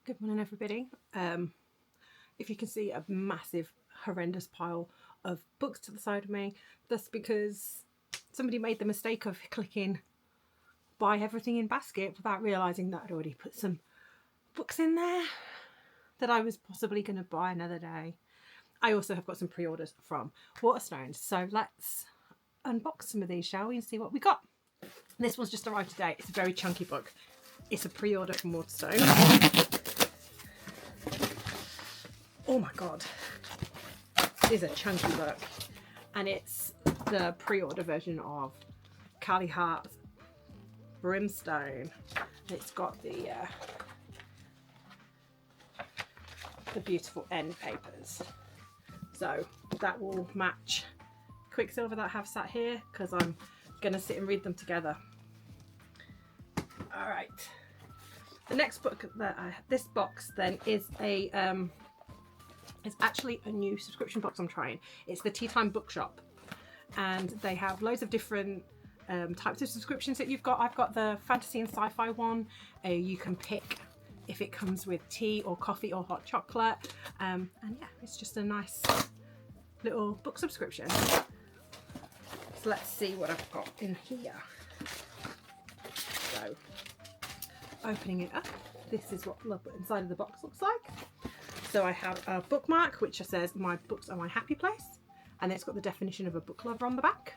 Good morning, everybody. If you can see a massive, horrendous pile of books to the side of me, that's because somebody made the mistake of clicking buy everything in basket without realising that I'd already put some books in there that I was possibly going to buy another day. I also have got some pre-orders from Waterstones, so let's unbox some of these, shall we, and see what we got. This one's just arrived today. It's a very chunky book. It's a pre-order from Waterstones. Oh my god, it is a chunky book, and it's the pre-order version of Callie Hart's Brimstone. It's got the beautiful end papers, so that will match Quicksilver that I have sat here because I'm gonna sit and read them together. All right, the next book that this box then is a it's actually a new subscription box I'm trying. It's the Tea Time Bookshop, and they have loads of different types of subscriptions that you've got. I've got the fantasy and sci-fi one. You can pick if it comes with tea or coffee or hot chocolate, and yeah, it's just a nice little book subscription. So let's see what I've got in here. So opening it up, this is what the inside of the box looks like. So I have a bookmark which says my books are my happy place, and it's got the definition of a book lover on the back.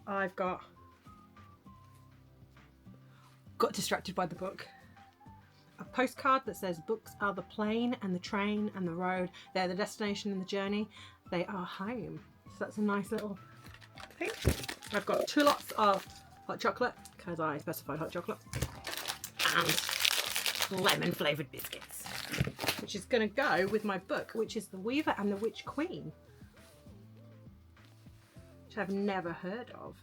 I've got distracted by the book. A postcard that says books are the plane and the train and the road. They're the destination and the journey. They are home. So that's a nice little thing. I've got 2 lots of hot chocolate because I specified hot chocolate, and lemon flavoured biscuits, which is going to go with my book, which is The Weaver and the Witch Queen, which I've never heard of.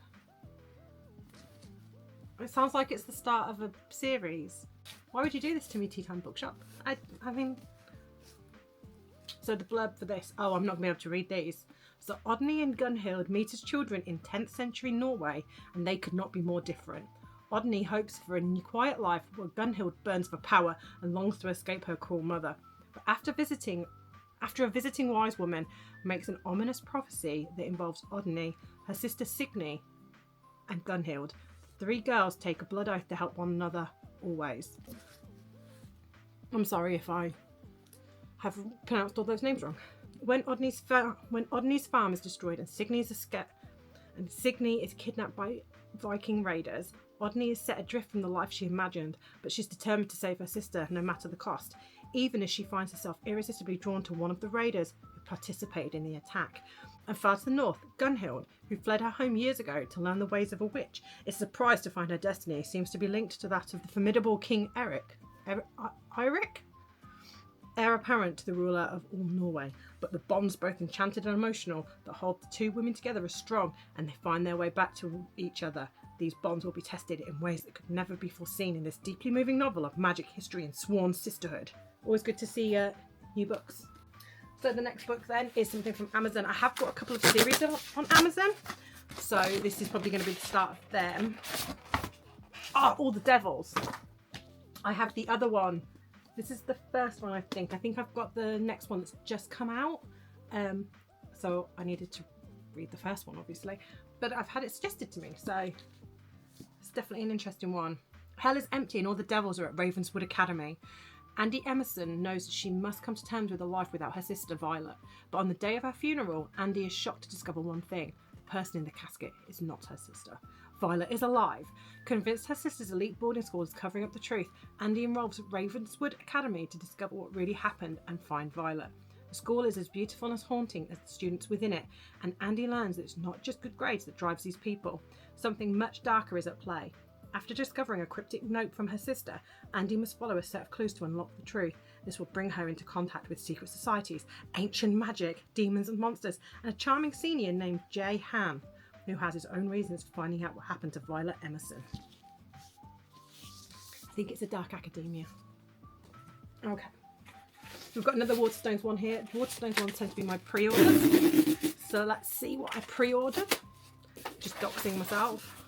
It sounds like it's the start of a series. Why would you do this to me, Tea Time Bookshop? I mean, so the blurb for this, oh, I'm not going to be able to read these. So Odny and Gunhild meet as children in 10th century Norway, and they could not be more different. Odny hopes for a quiet life while Gunhild burns for power and longs to escape her cruel mother. But after a visiting wise woman makes an ominous prophecy that involves Odny, her sister Signy, and Gunhild, the 3 girls take a blood oath to help one another always. I'm sorry if I have pronounced all those names wrong. When Odny's farm is destroyed and Signy is kidnapped by Viking raiders, Odny is set adrift from the life she imagined, but she's determined to save her sister no matter the cost, even as she finds herself irresistibly drawn to one of the raiders who participated in the attack. And far to the north, Gunhild, who fled her home years ago to learn the ways of a witch, is surprised to find her destiny seems to be linked to that of the formidable King Eirik, heir apparent to the ruler of all Norway. But the bonds, both enchanted and emotional, that hold the 2 women together are strong, and they find their way back to each other. These bonds will be tested in ways that could never be foreseen in this deeply moving novel of magic, history and sworn sisterhood. Always good to see new books. So the next book then is something from Amazon. I have got a couple of series on Amazon, so this is probably going to be the start of them. Oh, All the Devils. I have the other one. This is the first one, I think. I think I've got the next one that's just come out. So I needed to read the first one, obviously. But I've had it suggested to me, so it's definitely an interesting one. Hell is empty and all the devils are at Ravenswood Academy. Andy Emerson knows that she must come to terms with a life without her sister Violet. But on the day of her funeral, Andy is shocked to discover one thing. The person in the casket is not her sister. Violet is alive. Convinced her sister's elite boarding school is covering up the truth, Andy enrolls at Ravenswood Academy to discover what really happened and find Violet. The school is as beautiful and as haunting as the students within it, and Andy learns that it's not just good grades that drives these people. Something much darker is at play. After discovering a cryptic note from her sister, Andy must follow a set of clues to unlock the truth. This will bring her into contact with secret societies, ancient magic, demons and monsters, and a charming senior named Jay Han, who has his own reasons for finding out what happened to Violet Emerson. I think it's a dark academia. Okay. We've got another Waterstones one here. The Waterstones ones tend to be my pre-orders. So let's see what I pre-ordered. Just doxing myself.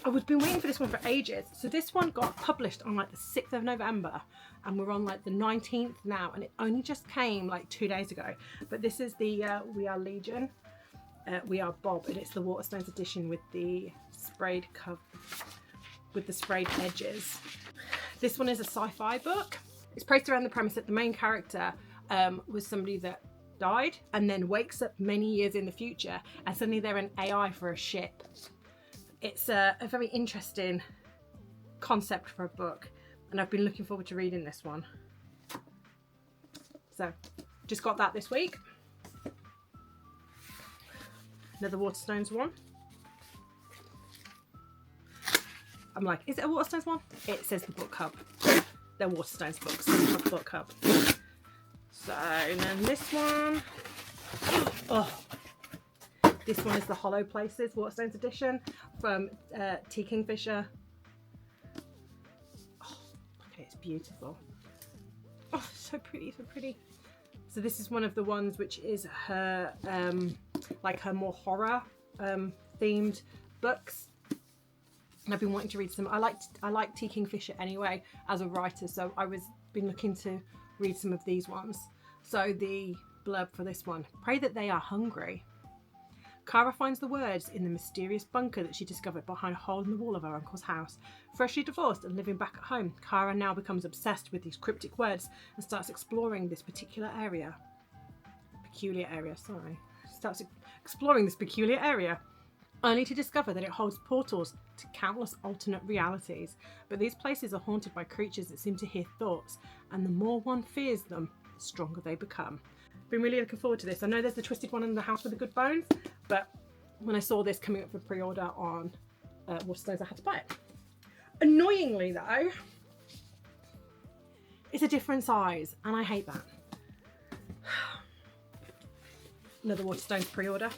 I was been waiting for this one for ages. So this one got published on like the 6th of November and we're on like the 19th now, and it only just came like 2 days ago. But this is the We Are Legion, We Are Bob, and it's the Waterstones edition with the sprayed cover, with the sprayed edges. This one is a sci-fi book. It's based around the premise that the main character was somebody that died and then wakes up many years in the future and suddenly they're an AI for a ship. It's a very interesting concept for a book, and I've been looking forward to reading this one. So just got that this week. Another Waterstones one. I'm like, is it a Waterstones one? It says the book hub. They're Waterstones books, not book hub. So, and then this one. Oh, this one is the Hollow Places Waterstones edition from T. Kingfisher. Oh, okay, it's beautiful. Oh, so pretty, so pretty. So this is one of the ones which is her, like her more horror themed books. And I've been wanting to read some. I like T. Kingfisher anyway as a writer, so I was been looking to read some of these ones. So the blurb for this one: pray that they are hungry. Kara finds the words in the mysterious bunker that she discovered behind a hole in the wall of her uncle's house. Freshly divorced and living back at home, Kara now becomes obsessed with these cryptic words and starts exploring this peculiar area, only to discover that it holds portals to countless alternate realities. But these places are haunted by creatures that seem to hear thoughts, and the more one fears them, the stronger they become. Been really looking forward to this. I know there's the Twisted one in the House with the Good Bones, but when I saw this coming up for pre-order on Waterstones, I had to buy it. Annoyingly though, it's a different size, and I hate that. Another Waterstones pre-order.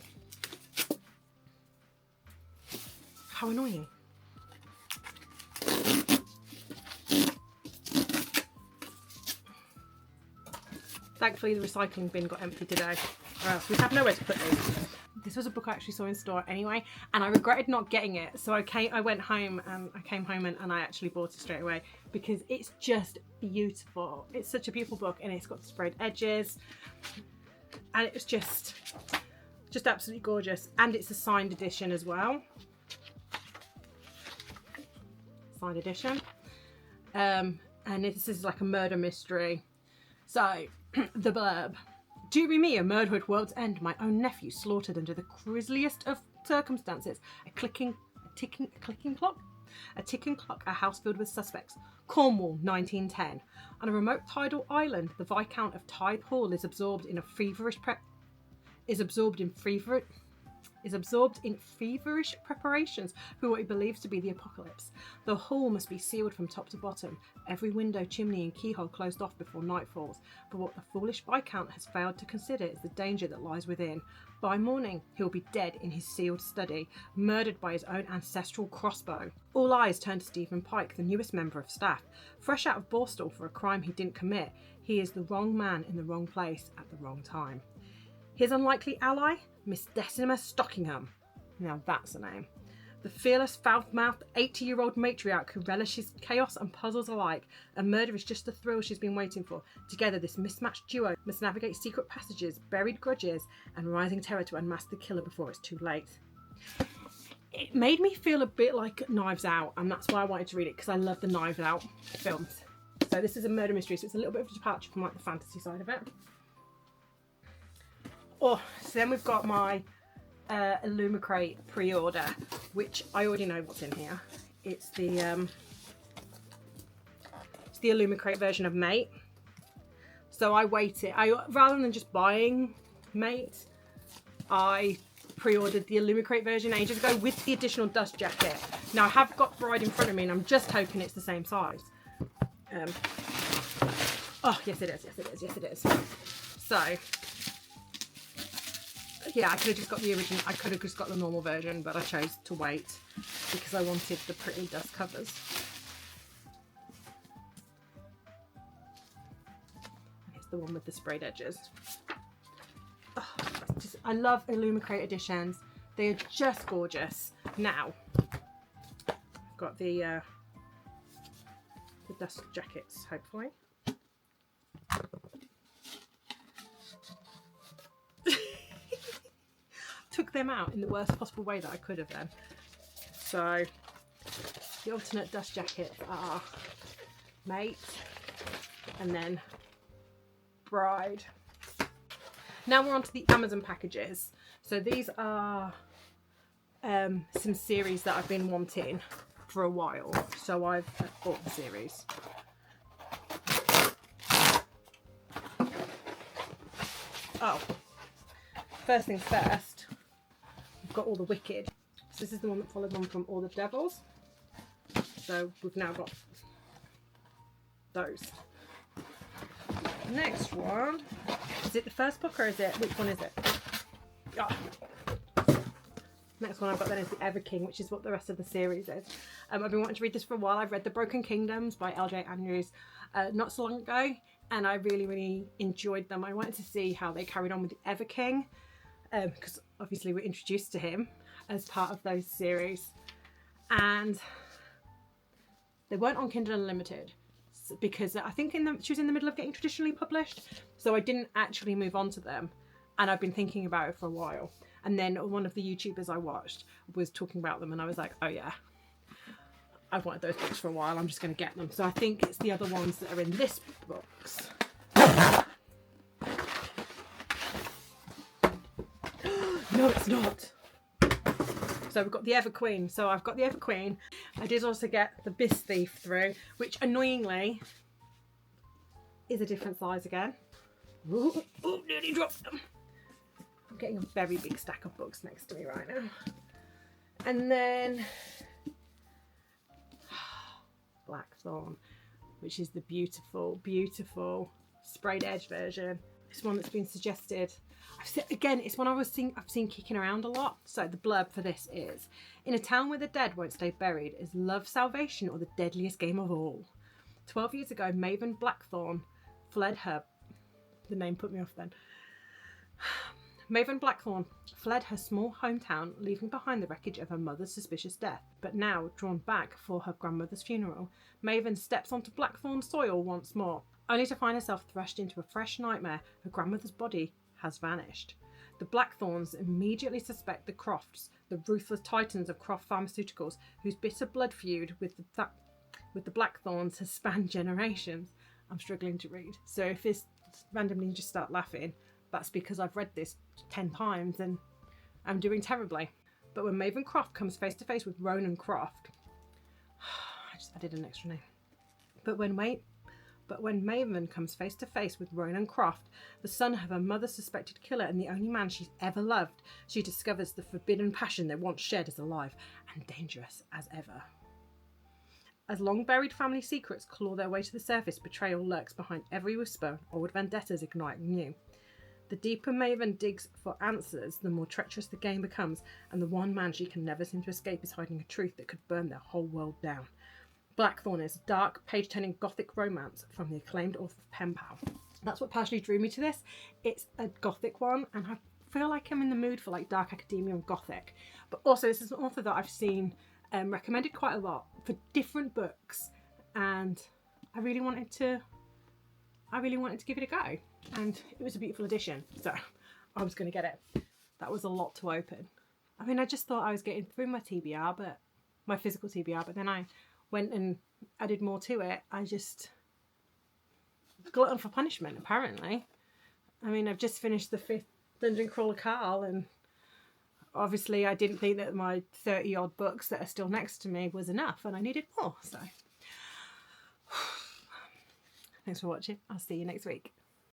How annoying. Thankfully the recycling bin got empty today, or else we have nowhere to put these. This was a book I actually saw in store anyway, and I regretted not getting it. So I went home and I came home and I actually bought it straight away because it's just beautiful. It's such a beautiful book, and it's got the sprayed edges, and it's just absolutely gorgeous. And it's a signed edition as well. Signed edition. And this is like a murder mystery. So, the blurb. During me, a murder at world's end, my own nephew slaughtered under the grisliest of circumstances. A ticking clock, a house filled with suspects. Cornwall, 1910. On a remote tidal island, the Viscount of Tithe Hall is absorbed in feverish preparations for what he believes to be the apocalypse. The hall must be sealed from top to bottom, every window, chimney and keyhole closed off before night falls. But what the foolish Viscount has failed to consider is the danger that lies within. By morning, he'll be dead in his sealed study, murdered by his own ancestral crossbow. All eyes turn to Stephen Pike, the newest member of staff. Fresh out of Borstal for a crime he didn't commit, he is the wrong man in the wrong place at the wrong time. His unlikely ally? Miss Decima Stockingham. Now that's a name. The fearless, foul-mouthed 80-year-old matriarch who relishes chaos and puzzles alike. A murder is just the thrill she's been waiting for. Together, this mismatched duo must navigate secret passages, buried grudges, and rising terror to unmask the killer before it's too late. It made me feel a bit like Knives Out, and that's why I wanted to read it, because I love the Knives Out films. So this is a murder mystery, so it's a little bit of a departure from like the fantasy side of it. Oh, so then we've got my Illumicrate pre-order, which I already know what's in here. It's the Illumicrate version of Mate. So I waited. Rather than just buying Mate, I pre-ordered the Illumicrate version ages ago with the additional dust jacket. Now I have got Bride in front of me, and I'm just hoping it's the same size. Oh yes, it is. Yes, it is. Yes, it is. So. Yeah, I could have just got the original. I could have just got the normal version, but I chose to wait because I wanted the pretty dust covers. It's the one with the sprayed edges. Oh, I love Illumicrate editions. They are just gorgeous. Now, got the dust jackets, hopefully. Took them out in the worst possible way that I could have then. So the alternate dust jackets are Mate and then Bride. Now we're on to the Amazon packages. So these are some series that I've been wanting for a while. So I've bought the series. Oh, first things first, we've got all the Wicked. So this is the one that followed on from All the Devils. So we've now got those. Next one, is it the first book or is it, which one is it? Oh. Next one I've got then is the Ever King, which is what the rest of the series is. I've been wanting to read this for a while. I've read The Broken Kingdoms by L.J. Andrews not so long ago, and I really enjoyed them. I wanted to see how they carried on with the Ever King, because obviously we're introduced to him as part of those series, and they weren't on Kindle Unlimited because I think she was in the middle of getting traditionally published, so I didn't actually move on to them, and I've been thinking about it for a while. And then one of the YouTubers I watched was talking about them, and I was like, oh yeah, I've wanted those books for a while, I'm just going to get them. So I think it's the other ones that are in this box. No, it's not. So we've got the Ever Queen. So I've got the Ever Queen. I did also get the Bis Thief through, which annoyingly is a different size again. Ooh, nearly dropped them. I'm getting a very big stack of books next to me right now. And then Blackthorn, which is the beautiful sprayed edge version. This one that's been suggested. Again, it's one I've seen kicking around a lot. So the blurb for this is: in a town where the dead won't stay buried, is love salvation or the deadliest game of all? 12 years ago, Maven Blackthorn fled her... The name put me off then. Maven Blackthorn fled her small hometown, leaving behind the wreckage of her mother's suspicious death. But now, drawn back for her grandmother's funeral, Maven steps onto Blackthorn soil once more, only to find herself thrust into a fresh nightmare. Her grandmother's body has vanished. The Blackthorns immediately suspect the Crofts, the ruthless titans of Croft Pharmaceuticals, whose bitter blood feud with the Blackthorns has spanned generations. I'm struggling to read, so if this randomly just start laughing, that's because I've read this 10 times and I'm doing terribly. But when Maven Croft comes face to face with Ronan Croft, I just added an extra name. But when Maven comes face to face with Ronan Croft, the son of her mother's suspected killer and the only man she's ever loved, she discovers the forbidden passion they once shared is alive and dangerous as ever. As long-buried family secrets claw their way to the surface, betrayal lurks behind every whisper, old vendettas ignite new. The deeper Maven digs for answers, the more treacherous the game becomes, and the one man she can never seem to escape is hiding a truth that could burn their whole world down. Blackthorn is dark, page-turning gothic romance from the acclaimed author Pen Pal. That's what partially drew me to this. It's a gothic one, and I feel like I'm in the mood for like dark academia and gothic. But also, this is an author that I've seen recommended quite a lot for different books, and I really wanted to give it a go, and it was a beautiful edition, so I was going to get it. That was a lot to open. I mean, I just thought I was getting through my TBR, but my physical TBR, but then I went and added more to it. I just glutton for punishment, apparently. I mean, I've just finished the 5th Dungeon Crawler Carl, and obviously I didn't think that my 30 odd books that are still next to me was enough, and I needed more, so thanks for watching. I'll see you next week.